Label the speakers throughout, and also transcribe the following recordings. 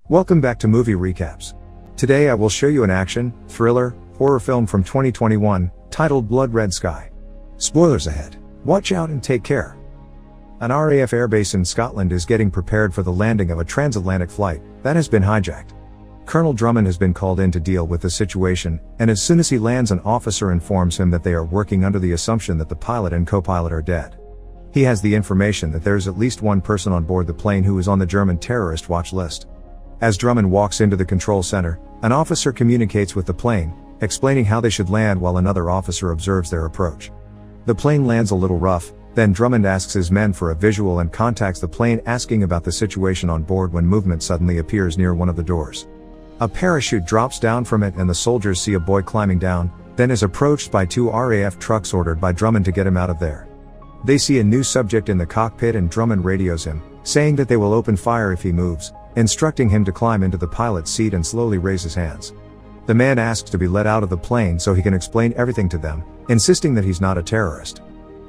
Speaker 1: Welcome back to Movie Recaps. Today I will show you an action, thriller, horror film from 2021, titled Blood Red Sky. Spoilers ahead. Watch out and take care. An RAF airbase in Scotland is getting prepared for the landing of a transatlantic flight that has been hijacked. Colonel Drummond has been called in to deal with the situation, and as soon as he lands, an officer informs him that they are working under the assumption that the pilot and co-pilot are dead. He has the information that there is at least one person on board the plane who is on the German terrorist watch list. As Drummond walks into the control center, an officer communicates with the plane, explaining how they should land while another officer observes their approach. The plane lands a little rough, then Drummond asks his men for a visual and contacts the plane asking about the situation on board when movement suddenly appears near one of the doors. A parachute drops down from it and the soldiers see a boy climbing down, then is approached by two RAF trucks ordered by Drummond to get him out of there. They see a new subject in the cockpit and Drummond radios him, saying that they will open fire if he moves, instructing him to climb into the pilot's seat and slowly raise his hands. The man asks to be let out of the plane so he can explain everything to them, insisting that he's not a terrorist.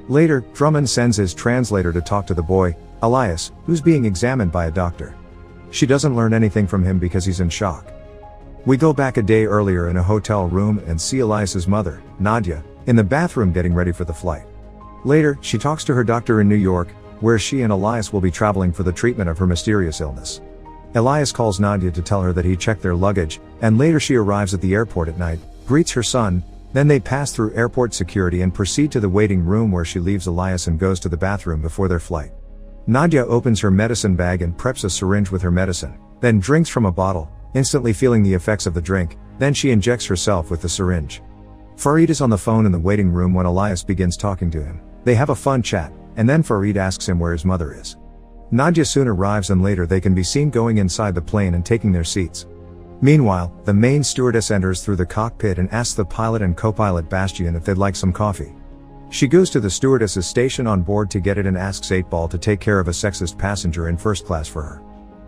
Speaker 1: Later, Drummond sends his translator to talk to the boy, Elias, who's being examined by a doctor. She doesn't learn anything from him because he's in shock. We go back a day earlier in a hotel room and see Elias's mother, Nadia, in the bathroom getting ready for the flight. Later, she talks to her doctor in New York, where she and Elias will be traveling for the treatment of her mysterious illness. Elias calls Nadia to tell her that he checked their luggage, and later she arrives at the airport at night, greets her son, then they pass through airport security and proceed to the waiting room where she leaves Elias and goes to the bathroom before their flight. Nadia opens her medicine bag and preps a syringe with her medicine, then drinks from a bottle, instantly feeling the effects of the drink, then she injects herself with the syringe. Farid is on the phone in the waiting room when Elias begins talking to him. They have a fun chat, and then Farid asks him where his mother is. Nadia soon arrives and later they can be seen going inside the plane and taking their seats. Meanwhile, the main stewardess enters through the cockpit and asks the pilot and co-pilot Bastian if they'd like some coffee. She goes to the stewardess's station on board to get it and asks 8-Ball to take care of a sexist passenger in first class for her.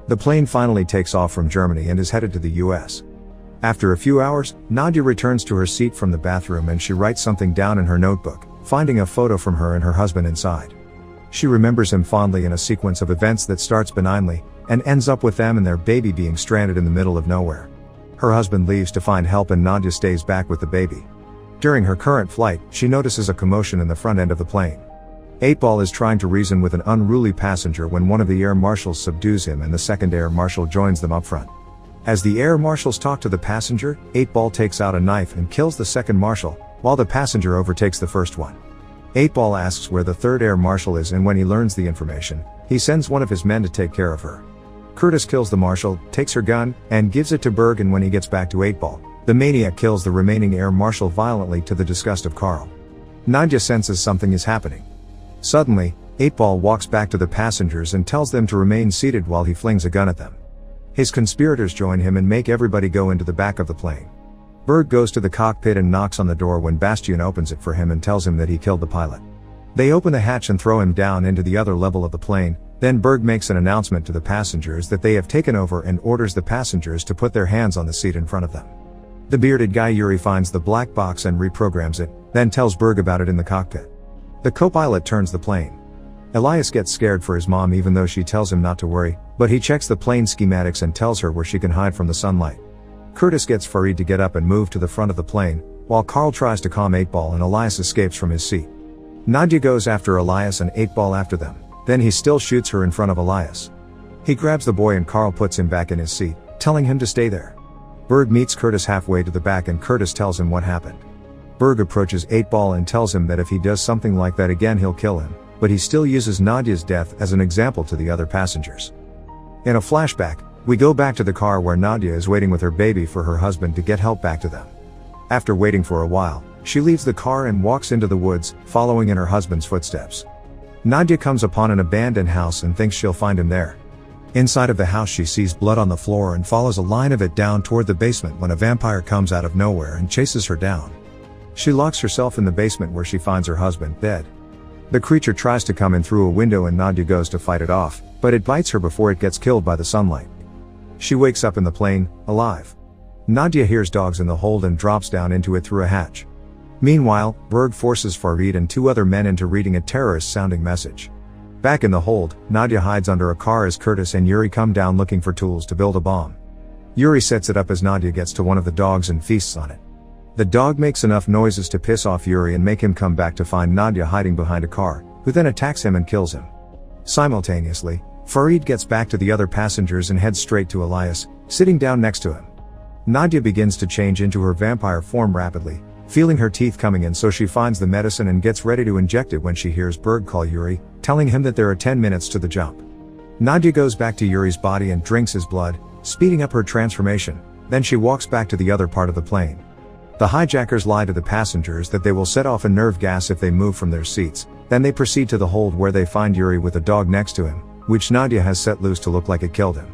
Speaker 1: The plane finally takes off from Germany and is headed to the US. After a few hours, Nadia returns to her seat from the bathroom and she writes something down in her notebook, finding a photo from her and her husband inside. She remembers him fondly in a sequence of events that starts benignly, and ends up with them and their baby being stranded in the middle of nowhere. Her husband leaves to find help and Nadia stays back with the baby. During her current flight, she notices a commotion in the front end of the plane. 8-Ball is trying to reason with an unruly passenger when one of the air marshals subdues him and the second air marshal joins them up front. As the air marshals talk to the passenger, 8-Ball takes out a knife and kills the second marshal, while the passenger overtakes the first one. 8-Ball asks where the third air marshal is and when he learns the information, he sends one of his men to take care of her. Curtis kills the marshal, takes her gun, and gives it to Berg, and when he gets back to 8-Ball, the maniac kills the remaining air marshal violently to the disgust of Carl. Nadia senses something is happening. Suddenly, 8-Ball walks back to the passengers and tells them to remain seated while he flings a gun at them. His conspirators join him and make everybody go into the back of the plane. Berg goes to the cockpit and knocks on the door when Bastian opens it for him and tells him that he killed the pilot. They open the hatch and throw him down into the other level of the plane, then Berg makes an announcement to the passengers that they have taken over and orders the passengers to put their hands on the seat in front of them. The bearded guy Yuri finds the black box and reprograms it, then tells Berg about it in the cockpit. The co-pilot turns the plane. Elias gets scared for his mom even though she tells him not to worry, but he checks the plane schematics and tells her where she can hide from the sunlight. Curtis gets Farid to get up and move to the front of the plane, while Carl tries to calm 8-Ball and Elias escapes from his seat. Nadia goes after Elias and 8-Ball after them, then he still shoots her in front of Elias. He grabs the boy and Carl puts him back in his seat, telling him to stay there. Berg meets Curtis halfway to the back and Curtis tells him what happened. Berg approaches 8-Ball and tells him that if he does something like that again he'll kill him, but he still uses Nadia's death as an example to the other passengers. In a flashback, we go back to the car where Nadia is waiting with her baby for her husband to get help back to them. After waiting for a while, she leaves the car and walks into the woods, following in her husband's footsteps. Nadia comes upon an abandoned house and thinks she'll find him there. Inside of the house she sees blood on the floor and follows a line of it down toward the basement when a vampire comes out of nowhere and chases her down. She locks herself in the basement where she finds her husband dead. The creature tries to come in through a window and Nadia goes to fight it off, but it bites her before it gets killed by the sunlight. She wakes up in the plane, alive. Nadia hears dogs in the hold and drops down into it through a hatch. Meanwhile, Berg forces Farid and two other men into reading a terrorist-sounding message. Back in the hold, Nadia hides under a car as Curtis and Yuri come down looking for tools to build a bomb. Yuri sets it up as Nadia gets to one of the dogs and feasts on it. The dog makes enough noises to piss off Yuri and make him come back to find Nadia hiding behind a car, who then attacks him and kills him. Simultaneously, Farid gets back to the other passengers and heads straight to Elias, sitting down next to him. Nadia begins to change into her vampire form rapidly, feeling her teeth coming in, so she finds the medicine and gets ready to inject it when she hears Berg call Yuri, telling him that there are 10 minutes to the jump. Nadia goes back to Yuri's body and drinks his blood, speeding up her transformation. Then she walks back to the other part of the plane. The hijackers lie to the passengers that they will set off a nerve gas if they move from their seats. Then they proceed to the hold, where they find Yuri with a dog next to him, which Nadia has set loose to look like it killed him.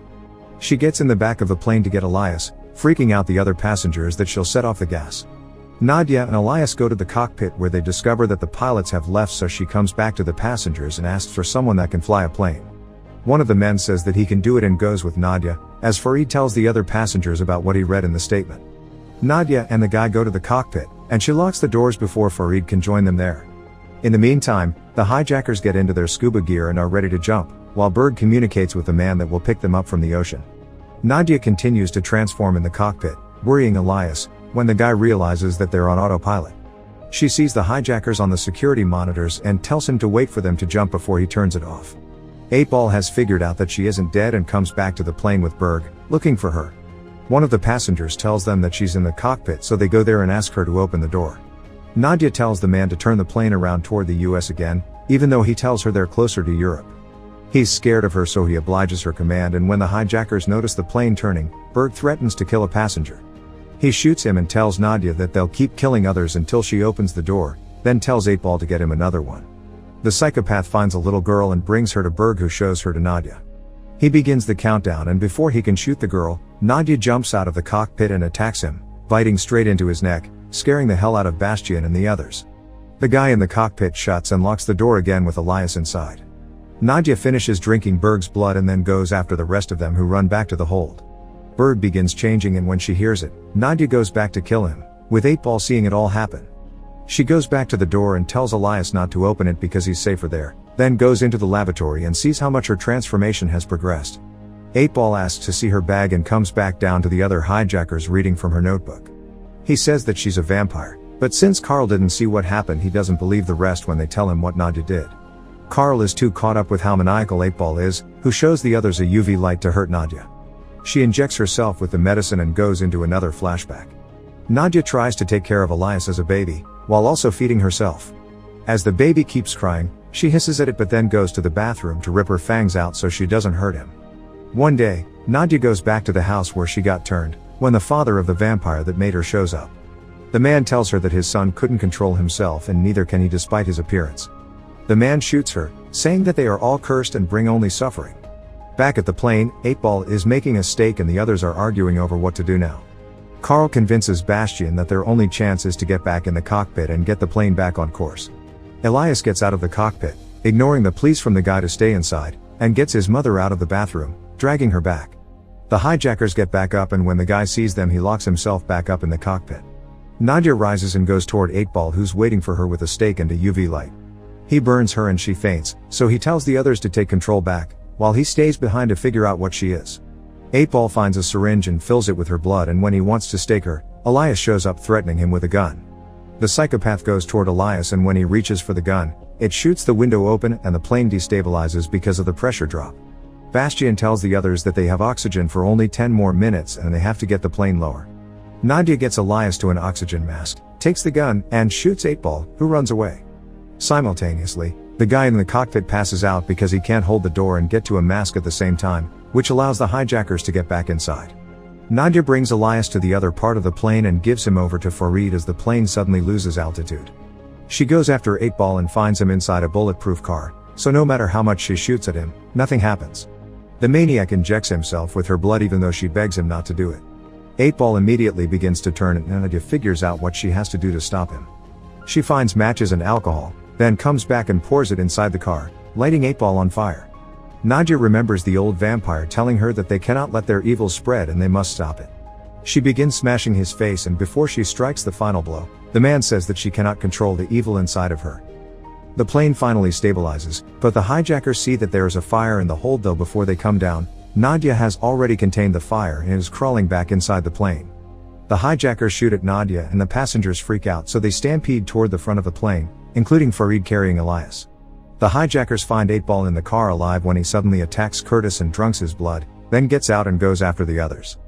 Speaker 1: She gets in the back of the plane to get Elias, freaking out the other passengers that she'll set off the gas. Nadia and Elias go to the cockpit, where they discover that the pilots have left, so she comes back to the passengers and asks for someone that can fly a plane. One of the men says that he can do it and goes with Nadia, as Farid tells the other passengers about what he read in the statement. Nadia and the guy go to the cockpit, and she locks the doors before Farid can join them there. In the meantime, the hijackers get into their scuba gear and are ready to jump, while Berg communicates with the man that will pick them up from the ocean. Nadia continues to transform in the cockpit, worrying Elias, when the guy realizes that they're on autopilot. She sees the hijackers on the security monitors and tells him to wait for them to jump before he turns it off. 8-Ball has figured out that she isn't dead and comes back to the plane with Berg, looking for her. One of the passengers tells them that she's in the cockpit, so they go there and ask her to open the door. Nadia tells the man to turn the plane around toward the US again, even though he tells her they're closer to Europe. He's scared of her, so he obliges her command, and when the hijackers notice the plane turning, Berg threatens to kill a passenger. He shoots him and tells Nadia that they'll keep killing others until she opens the door, then tells 8-Ball to get him another one. The psychopath finds a little girl and brings her to Berg, who shows her to Nadia. He begins the countdown, and before he can shoot the girl, Nadia jumps out of the cockpit and attacks him, biting straight into his neck, scaring the hell out of Bastian and the others. The guy in the cockpit shuts and locks the door again with Elias inside. Nadia finishes drinking Berg's blood and then goes after the rest of them, who run back to the hold. Berg begins changing, and when she hears it, Nadia goes back to kill him, with 8-Ball seeing it all happen. She goes back to the door and tells Elias not to open it because he's safer there, then goes into the lavatory and sees how much her transformation has progressed. 8-Ball asks to see her bag and comes back down to the other hijackers reading from her notebook. He says that she's a vampire, but since Carl didn't see what happened, he doesn't believe the rest when they tell him what Nadia did. Carl is too caught up with how maniacal 8-Ball is, who shows the others a UV light to hurt Nadia. She injects herself with the medicine and goes into another flashback. Nadia tries to take care of Elias as a baby, while also feeding herself. As the baby keeps crying, she hisses at it, but then goes to the bathroom to rip her fangs out so she doesn't hurt him. One day, Nadia goes back to the house where she got turned, when the father of the vampire that made her shows up. The man tells her that his son couldn't control himself, and neither can he despite his appearance. The man shoots her, saying that they are all cursed and bring only suffering. Back at the plane, 8-Ball is making a steak and the others are arguing over what to do now. Carl convinces Bastian that their only chance is to get back in the cockpit and get the plane back on course. Elias gets out of the cockpit, ignoring the pleas from the guy to stay inside, and gets his mother out of the bathroom, dragging her back. The hijackers get back up, and when the guy sees them, he locks himself back up in the cockpit. Nadia rises and goes toward 8-Ball, who's waiting for her with a steak and a UV light. He burns her and she faints, so he tells the others to take control back, while he stays behind to figure out what she is. 8-Ball finds a syringe and fills it with her blood, and when he wants to stake her, Elias shows up threatening him with a gun. The psychopath goes toward Elias, and when he reaches for the gun, it shoots the window open and the plane destabilizes because of the pressure drop. Bastian tells the others that they have oxygen for only 10 more minutes and they have to get the plane lower. Nadia gets Elias to an oxygen mask, takes the gun, and shoots 8-Ball, who runs away. Simultaneously, the guy in the cockpit passes out because he can't hold the door and get to a mask at the same time, which allows the hijackers to get back inside. Nadia brings Elias to the other part of the plane and gives him over to Farid as the plane suddenly loses altitude. She goes after 8-Ball and finds him inside a bulletproof car, so no matter how much she shoots at him, nothing happens. The maniac injects himself with her blood even though she begs him not to do it. 8-Ball immediately begins to turn, and Nadia figures out what she has to do to stop him. She finds matches and alcohol, then comes back and pours it inside the car, lighting 8-Ball on fire. Nadia remembers the old vampire telling her that they cannot let their evil spread and they must stop it. She begins smashing his face, and before she strikes the final blow, the man says that she cannot control the evil inside of her. The plane finally stabilizes, but the hijackers see that there is a fire in the hold though before they come down. Nadia has already contained the fire and is crawling back inside the plane. The hijackers shoot at Nadia and the passengers freak out, so they stampede toward the front of the plane, including Farid carrying Elias. The hijackers find 8-Ball in the car alive when he suddenly attacks Curtis and drunks his blood, then gets out and goes after the others.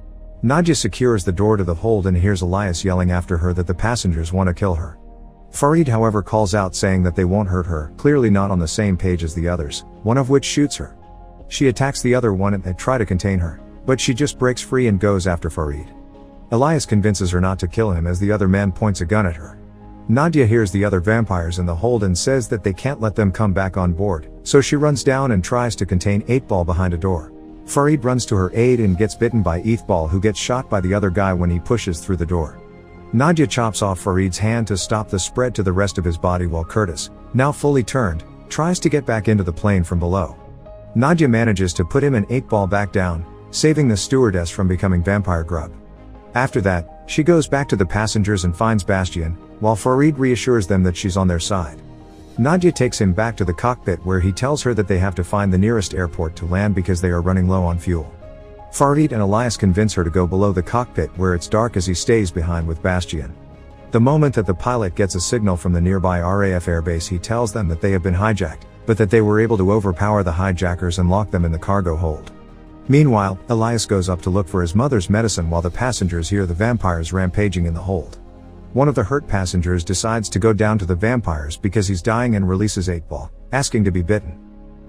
Speaker 1: Nadia secures the door to the hold and hears Elias yelling after her that the passengers want to kill her. Farid, however, calls out saying that they won't hurt her, clearly not on the same page as the others, one of which shoots her. She attacks the other one and they try to contain her, but she just breaks free and goes after Farid. Elias convinces her not to kill him as the other man points a gun at her. Nadia hears the other vampires in the hold and says that they can't let them come back on board, so she runs down and tries to contain 8-Ball behind a door. Farid runs to her aid and gets bitten by 8-Ball, who gets shot by the other guy when he pushes through the door. Nadia chops off Farid's hand to stop the spread to the rest of his body while Curtis, now fully turned, tries to get back into the plane from below. Nadia manages to put him and 8-Ball back down, saving the stewardess from becoming vampire grub. After that, she goes back to the passengers and finds Bastian, while Farid reassures them that she's on their side. Nadia takes him back to the cockpit where he tells her that they have to find the nearest airport to land because they are running low on fuel. Farid and Elias convince her to go below the cockpit where it's dark as he stays behind with Bastian. The moment that the pilot gets a signal from the nearby RAF airbase, he tells them that they have been hijacked, but that they were able to overpower the hijackers and lock them in the cargo hold. Meanwhile, Elias goes up to look for his mother's medicine while the passengers hear the vampires rampaging in the hold. One of the hurt passengers decides to go down to the vampires because he's dying and releases 8-Ball, asking to be bitten.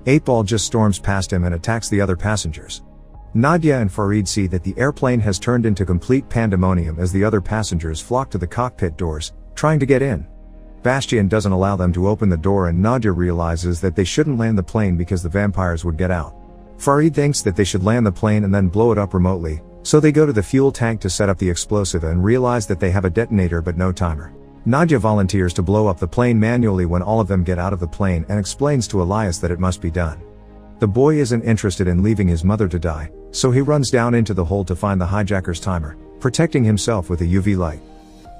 Speaker 1: 8-Ball just storms past him and attacks the other passengers. Nadia and Farid see that the airplane has turned into complete pandemonium as the other passengers flock to the cockpit doors, trying to get in. Bastian doesn't allow them to open the door and Nadia realizes that they shouldn't land the plane because the vampires would get out. Farid thinks that they should land the plane and then blow it up remotely, so they go to the fuel tank to set up the explosive and realize that they have a detonator but no timer. Nadia volunteers to blow up the plane manually when all of them get out of the plane and explains to Elias that it must be done. The boy isn't interested in leaving his mother to die, so he runs down into the hold to find the hijacker's timer, protecting himself with a UV light.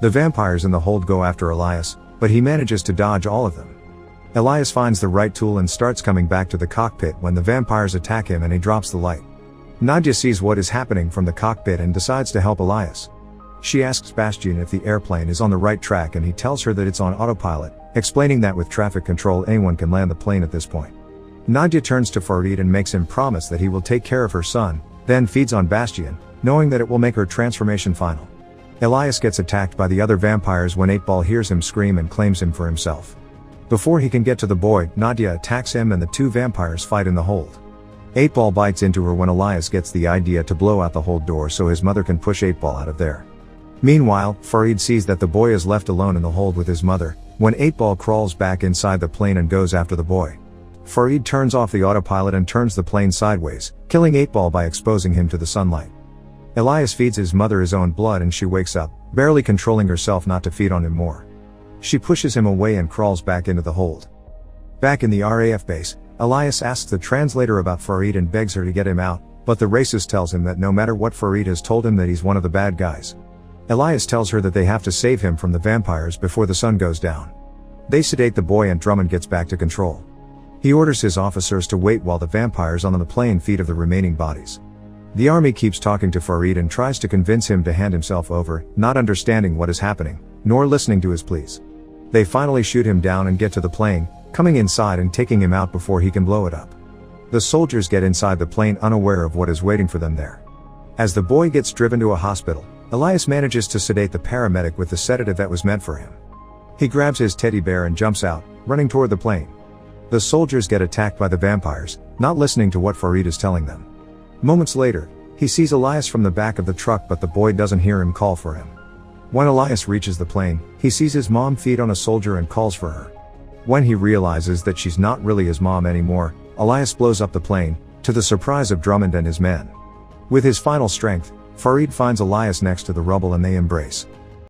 Speaker 1: The vampires in the hold go after Elias, but he manages to dodge all of them. Elias finds the right tool and starts coming back to the cockpit when the vampires attack him and he drops the light. Nadia sees what is happening from the cockpit and decides to help Elias. She asks Bastian if the airplane is on the right track and he tells her that it's on autopilot, explaining that with traffic control anyone can land the plane at this point. Nadia turns to Farid and makes him promise that he will take care of her son, then feeds on Bastian, knowing that it will make her transformation final. Elias gets attacked by the other vampires when 8-Ball hears him scream and claims him for himself. Before he can get to the boy, Nadia attacks him and the two vampires fight in the hold. 8-Ball bites into her when Elias gets the idea to blow out the hold door so his mother can push 8-Ball out of there. Meanwhile, Farid sees that the boy is left alone in the hold with his mother, when 8-Ball crawls back inside the plane and goes after the boy. Farid turns off the autopilot and turns the plane sideways, killing 8-Ball by exposing him to the sunlight. Elias feeds his mother his own blood and she wakes up, barely controlling herself not to feed on him more. She pushes him away and crawls back into the hold. Back in the RAF base, Elias asks the translator about Farid and begs her to get him out, but the racist tells him that no matter what, Farid has told him that he's one of the bad guys. Elias tells her that they have to save him from the vampires before the sun goes down. They sedate the boy and Drummond gets back to control. He orders his officers to wait while the vampires on the plane feed of the remaining bodies. The army keeps talking to Farid and tries to convince him to hand himself over, not understanding what is happening, nor listening to his pleas. They finally shoot him down and get to the plane, coming inside and taking him out before he can blow it up. The soldiers get inside the plane unaware of what is waiting for them there. As the boy gets driven to a hospital, Elias manages to sedate the paramedic with the sedative that was meant for him. He grabs his teddy bear and jumps out, running toward the plane. The soldiers get attacked by the vampires, not listening to what Farid is telling them. Moments later, he sees Elias from the back of the truck, but the boy doesn't hear him call for him. When Elias reaches the plane, he sees his mom feed on a soldier and calls for her. When he realizes that she's not really his mom anymore, Elias blows up the plane, to the surprise of Drummond and his men. With his final strength, Farid finds Elias next to the rubble and they embrace.